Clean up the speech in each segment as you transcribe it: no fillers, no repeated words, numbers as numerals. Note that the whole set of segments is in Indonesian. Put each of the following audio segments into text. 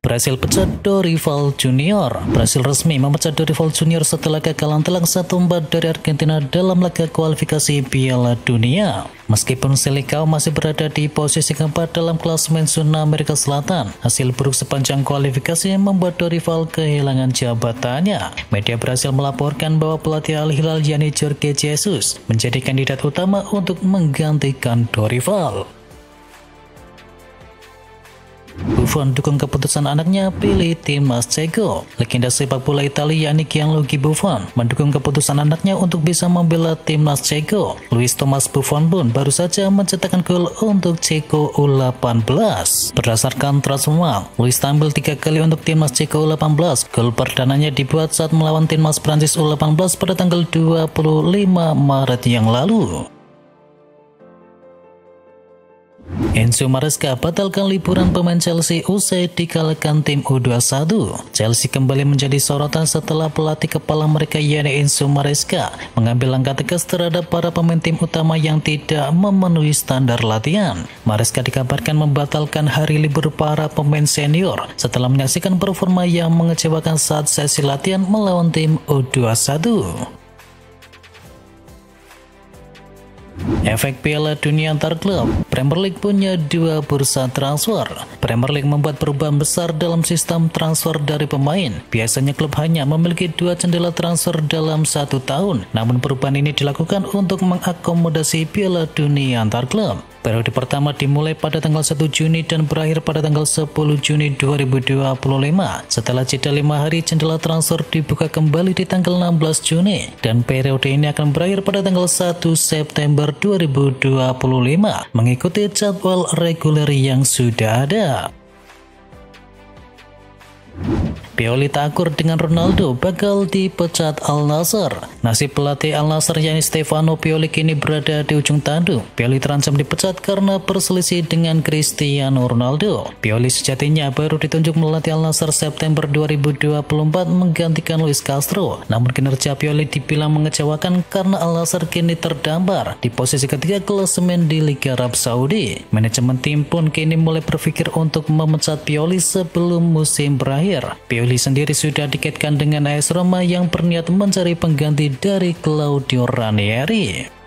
berhasil pecat Dorival Junior. Brasil resmi memecat Dorival Junior setelah kekalahan telak 1-4 dari Argentina dalam laga kualifikasi Piala Dunia. Meskipun Selecao masih berada di posisi keempat dalam klasemen zona Amerika Selatan, hasil buruk sepanjang kualifikasi membuat Dorival kehilangan jabatannya. Media berhasil melaporkan bahwa pelatih Al Hilal yakni Jorge Jesus menjadi kandidat utama untuk menggantikan Dorival. Buffon dukung keputusan anaknya pilih timnas Ceko. Legenda sepak bola Italia yakni Gianluigi Buffon mendukung keputusan anaknya untuk bisa membela timnas Ceko. Luis Thomas Buffon pun baru saja mencetakkan gol untuk Ceko U18. Berdasarkan Transfermarkt, Luis tampil 3 kali untuk timnas Ceko U18. Gol perdananya dibuat saat melawan timnas Prancis U18 pada tanggal 25 Maret yang lalu. Enzo Maresca batalkan liburan pemain Chelsea usai dikalahkan tim U21. Chelsea kembali menjadi sorotan setelah pelatih kepala mereka yakni Enzo Maresca mengambil langkah tegas terhadap para pemain tim utama yang tidak memenuhi standar latihan. Maresca dikabarkan membatalkan hari libur para pemain senior setelah menyaksikan performa yang mengecewakan saat sesi latihan melawan tim U21. Efek Piala Dunia antar klub, Premier League punya 2 bursa transfer. Premier League membuat perubahan besar dalam sistem transfer dari pemain. Biasanya klub hanya memiliki 2 jendela transfer dalam 1 tahun. Namun perubahan ini dilakukan untuk mengakomodasi Piala Dunia antar klub. Periode pertama dimulai pada tanggal 1 Juni dan berakhir pada tanggal 10 Juni 2025. Setelah jeda 5 hari, jendela transfer dibuka kembali di tanggal 16 Juni. Dan periode ini akan berakhir pada tanggal 1 September 2025 mengikuti jadwal reguler yang sudah ada. Pioli tak akur dengan Ronaldo bakal dipecat Al Nassr. Nasib pelatih Al Nassr yakni Stefano Pioli kini berada di ujung tanduk. Pioli terancam dipecat karena perselisih dengan Cristiano Ronaldo. Pioli sejatinya baru ditunjuk melatih Al Nassr September 2024 menggantikan Luis Castro. Namun kinerja Pioli dibilang mengecewakan karena Al Nassr kini terdampar di posisi ketiga klasemen di Liga Arab Saudi. Manajemen tim pun kini mulai berpikir untuk memecat Pioli sebelum musim berakhir. Pioli sendiri sudah dikaitkan dengan AS Roma yang berniat mencari pengganti dari Claudio Ranieri.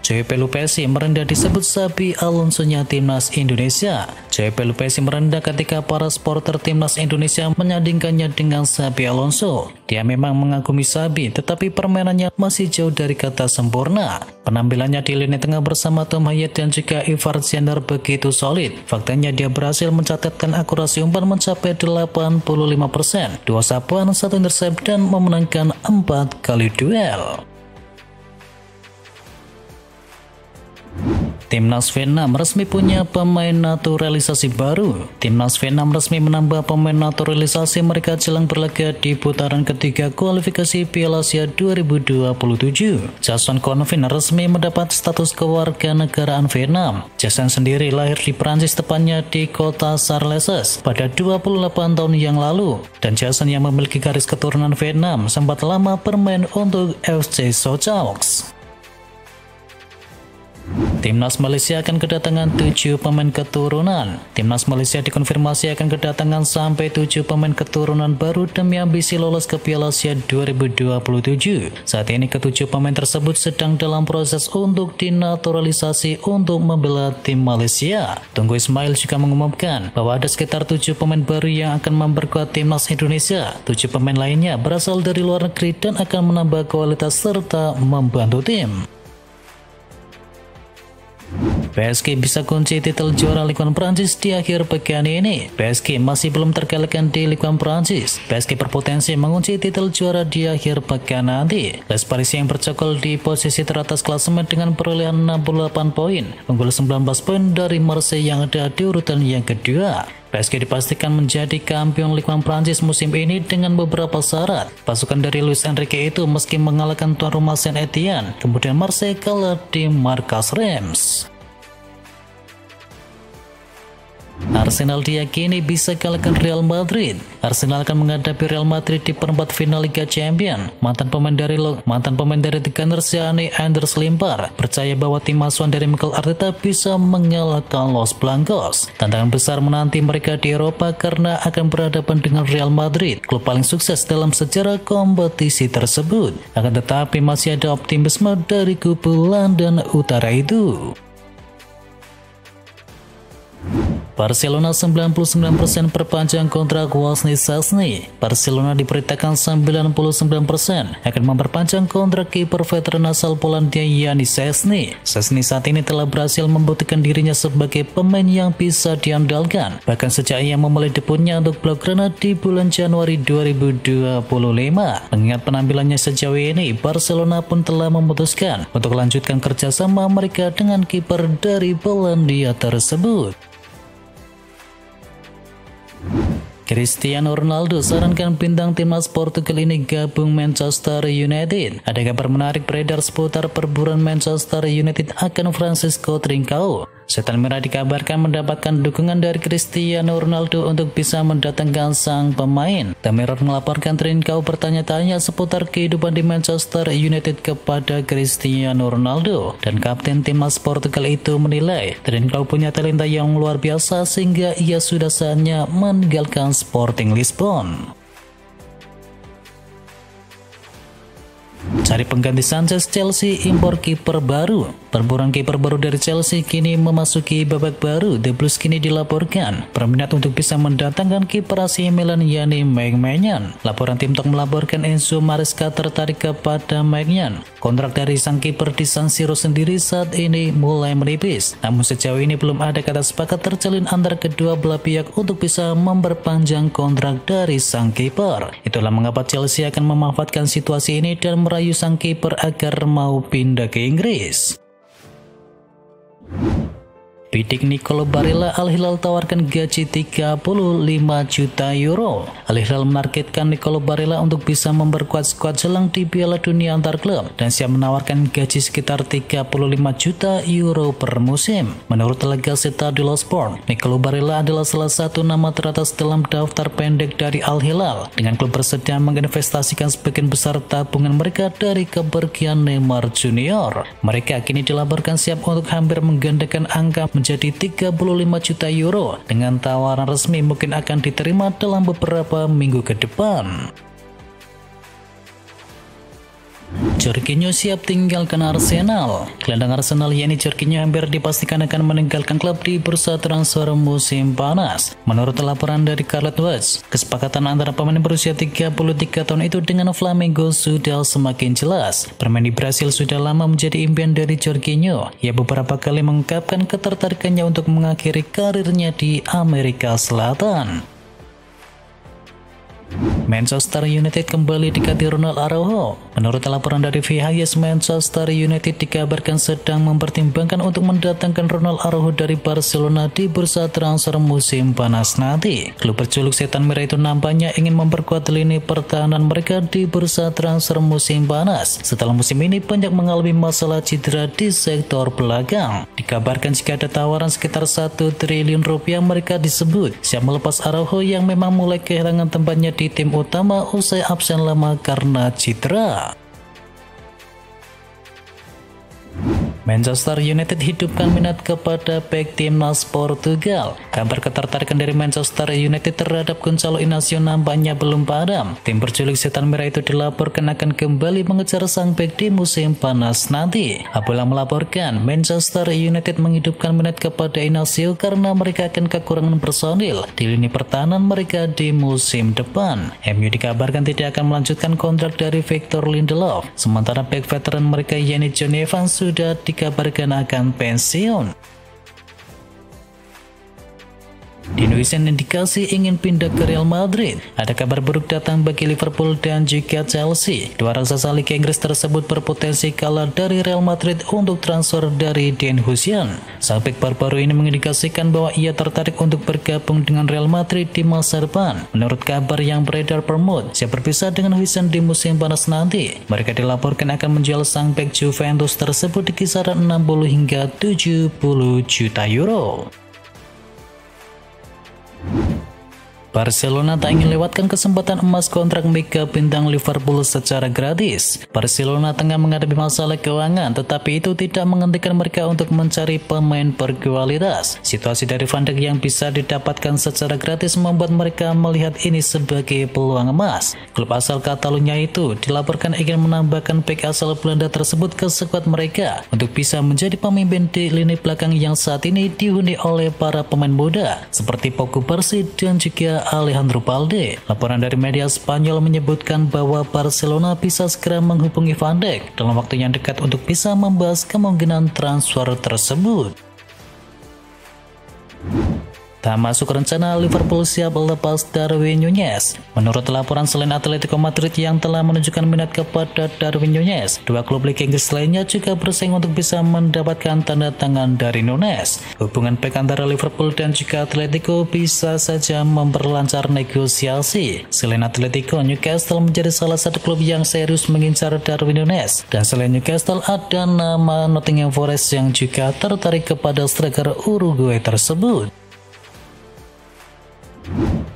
Giuseppe Lupesi merendah disebut Xabi Alonso-nya timnas Indonesia. Giuseppe Lupesi merendah ketika para supporter timnas Indonesia menyandingkannya dengan Xabi Alonso. Dia memang mengagumi Xabi, tetapi permainannya masih jauh dari kata sempurna. Penampilannya di lini tengah bersama Tom Hayat dan juga Ivar Jenner begitu solid. Faktanya dia berhasil mencatatkan akurasi umpan mencapai 85%, 2 sapuan, 1 intercept dan memenangkan 4 kali duel. Timnas Vietnam resmi punya pemain naturalisasi baru. Timnas Vietnam resmi menambah pemain naturalisasi mereka jelang berlaga di putaran ketiga kualifikasi Piala Asia 2027. Jason Konvin resmi mendapat status kewarganegaraan Vietnam. Jason sendiri lahir di Prancis, tepatnya di kota Sarleses pada 28 tahun yang lalu. Dan Jason yang memiliki garis keturunan Vietnam sempat lama bermain untuk FC Sochaux. Timnas Malaysia akan kedatangan 7 pemain keturunan. Timnas Malaysia dikonfirmasi akan kedatangan sampai 7 pemain keturunan baru demi ambisi lolos ke Piala Asia 2027. Saat ini ke-7 pemain tersebut sedang dalam proses untuk dinaturalisasi untuk membela tim Malaysia. Tunggu Ismail juga mengumumkan bahwa ada sekitar 7 pemain baru yang akan memperkuat timnas Indonesia. 7 pemain lainnya berasal dari luar negeri dan akan menambah kualitas serta membantu tim. PSG bisa kunci titel juara Ligue 1 Prancis di akhir pekan ini. PSG masih belum terkalahkan di Ligue 1 Prancis. PSG berpotensi mengunci titel juara di akhir pekan nanti. Les Parisiens yang bercokol di posisi teratas klasemen dengan perolehan 68 poin, unggul 19 poin dari Marseille yang ada di urutan yang kedua. PSG dipastikan menjadi kampion Ligue 1 Prancis musim ini dengan beberapa syarat. Pasukan dari Luis Enrique itu meski mengalahkan tuan rumah Saint-Etienne, kemudian Marseille kalah di markas Reims. Arsenal diyakini bisa kalahkan Real Madrid. Arsenal akan menghadapi Real Madrid di perempat final Liga Champions. Mantan pemain dari The Gunners yakni Anders Limpar percaya bahwa tim asuhan dari Mikel Arteta bisa mengalahkan Los Blancos. Tantangan besar menanti mereka di Eropa karena akan berhadapan dengan Real Madrid, klub paling sukses dalam sejarah kompetisi tersebut. Akan tetapi masih ada optimisme dari kubu London Utara itu. Barcelona 99% perpanjang kontrak Wesley Szczesny. Barcelona diberitakan 99% akan memperpanjang kontrak kiper veteran asal Polandia Janis Szczesny. Szczesny saat ini telah berhasil membuktikan dirinya sebagai pemain yang bisa diandalkan, bahkan sejak ia memulai debutnya untuk Blaugrana di bulan Januari 2025. Mengingat penampilannya sejauh ini, Barcelona pun telah memutuskan untuk lanjutkan kerjasama mereka dengan kiper dari Polandia tersebut. Cristiano Ronaldo sarankan bintang timnas Portugal ini gabung Manchester United. Ada kabar menarik beredar seputar perburuan Manchester United akan Francisco Trincao. Setan Merah dikabarkan mendapatkan dukungan dari Cristiano Ronaldo untuk bisa mendatangkan sang pemain. The Mirror melaporkan Trincao bertanya-tanya seputar kehidupan di Manchester United kepada Cristiano Ronaldo, dan kapten timnas Portugal itu menilai Trincao punya talenta yang luar biasa sehingga ia sudah saatnya meninggalkan Sporting Lisbon. Cari pengganti Sanchez, Chelsea impor kiper baru. Perburuan kiper baru dari Chelsea kini memasuki babak baru. The Blues kini dilaporkan berminat untuk bisa mendatangkan kiper AC Milan yakni Mike Maignan. Laporan Tim Talk melaporkan Enzo Maresca tertarik kepada Maignan. Kontrak dari sang kiper di San Siro sendiri saat ini mulai menipis. Namun sejauh ini belum ada kata sepakat terjalin antara kedua belah pihak untuk bisa memperpanjang kontrak dari sang kiper. Itulah mengapa Chelsea akan memanfaatkan situasi ini dan merayu sang kiper agar mau pindah ke Inggris. Bidik Nicolo Barella, Al Hilal tawarkan gaji 35 juta euro. Al Hilal menargetkan Nicolo Barella untuk bisa memperkuat skuad jelang di Piala Dunia antar klub dan siap menawarkan gaji sekitar 35 juta euro per musim. Menurut La Gazzetta dello Sport, Nicolo Barella adalah salah satu nama teratas dalam daftar pendek dari Al Hilal, dengan klub bersedia menginvestasikan sebagian besar tabungan mereka dari kepergian Neymar Junior. Mereka kini dilaporkan siap untuk hampir menggandakan angka menjadi 35 juta euro dengan tawaran resmi mungkin akan diterima dalam beberapa minggu ke depan. Jorginho siap tinggalkan Arsenal. Gelandang Arsenal yakni Jorginho hampir dipastikan akan meninggalkan klub di bursa transfer musim panas. Menurut laporan dari Scarlet Watch, kesepakatan antara pemain berusia 33 tahun itu dengan Flamengo sudah semakin jelas. Bermain di Brasil sudah lama menjadi impian dari Jorginho. Ia beberapa kali mengungkapkan ketertarikannya untuk mengakhiri karirnya di Amerika Selatan. Manchester United kembali dekati Ronald Araujo. Menurut laporan dari VHS, Manchester United dikabarkan sedang mempertimbangkan untuk mendatangkan Ronald Araujo dari Barcelona di bursa transfer musim panas nanti. Klub berjuluk Setan Merah itu nampaknya ingin memperkuat lini pertahanan mereka di bursa transfer musim panas setelah musim ini banyak mengalami masalah cedera di sektor belakang. Dikabarkan jika ada tawaran sekitar 1 triliun rupiah, mereka disebut siap melepas Araujo yang memang mulai kehilangan tempatnya di tim utama usai absen lama karena cedera. Manchester United hidupkan minat kepada bek timnas Portugal. Kabar ketertarikan dari Manchester United terhadap Gonçalo Inácio nampaknya belum padam. Tim berjuluk Setan Merah itu dilaporkan akan kembali mengejar sang bek di musim panas nanti. Abola melaporkan Manchester United menghidupkan minat kepada Inácio karena mereka akan kekurangan personil di lini pertahanan mereka di musim depan. MU dikabarkan tidak akan melanjutkan kontrak dari Victor Lindelof, sementara bek veteran mereka yakni John Evans sudah dikabarkan akan pensiun. Di Indonesia indikasi ingin pindah ke Real Madrid. Ada kabar buruk datang bagi Liverpool dan juga Chelsea. Dua raksasa Liga Inggris tersebut berpotensi kalah dari Real Madrid untuk transfer dari Den Huijsen. Sang bek baru ini mengindikasikan bahwa ia tertarik untuk bergabung dengan Real Madrid di masa depan. Menurut kabar yang beredar, Bournemouth siap berpisah dengan Huijsen di musim panas nanti. Mereka dilaporkan akan menjual sang bek Juventus tersebut di kisaran 60 hingga 70 juta euro. Barcelona tak ingin lewatkan kesempatan emas kontrak mega bintang Liverpool secara gratis. Barcelona tengah menghadapi masalah keuangan, tetapi itu tidak menghentikan mereka untuk mencari pemain berkualitas. Situasi dari Van Dijk yang bisa didapatkan secara gratis membuat mereka melihat ini sebagai peluang emas. Klub asal Catalunya itu dilaporkan ingin menambahkan bek asal Belanda tersebut ke skuad mereka untuk bisa menjadi pemimpin di lini belakang yang saat ini dihuni oleh para pemain muda seperti Pau Cubarsí dan juga Alejandro Balde. Laporan dari media Spanyol menyebutkan bahwa Barcelona bisa segera menghubungi Van Dijk dalam waktu yang dekat untuk bisa membahas kemungkinan transfer tersebut. Tak masuk rencana Liverpool siap lepas Darwin Núñez. Menurut laporan selain Atletico Madrid yang telah menunjukkan minat kepada Darwin Núñez, dua klub Liga Inggris lainnya juga bersaing untuk bisa mendapatkan tanda tangan dari Núñez. Hubungan baik antara Liverpool dan juga Atletico bisa saja memperlancar negosiasi. Selain Atletico, Newcastle menjadi salah satu klub yang serius mengincar Darwin Núñez. Dan selain Newcastle, ada nama Nottingham Forest yang juga tertarik kepada striker Uruguay tersebut.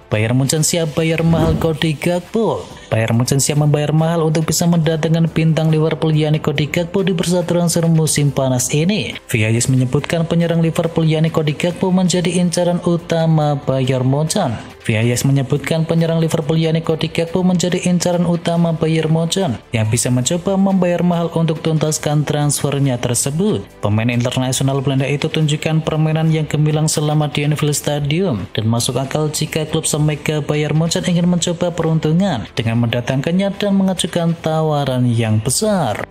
Bayern Munchen siap bayar mahal Cody Gakpo. Bayern Munchen siap membayar mahal untuk bisa mendatangkan bintang Liverpool Yannick Cody Gakpo di bursa transfer musim panas ini. Viayes menyebutkan penyerang Liverpool Yannick Cody Gakpo menjadi incaran utama Bayern Munchen. Viayes menyebutkan penyerang Liverpool Yannick Cody Gakpo menjadi incaran utama Bayern Munchen yang bisa mencoba membayar mahal untuk tuntaskan transfernya tersebut. Pemain internasional Belanda itu tunjukkan permainan yang gemilang selama di Anfield Stadium dan masuk akal jika klub semega Bayern Munchen ingin mencoba peruntungan dengan mendatangkannya dan mengajukan tawaran yang besar.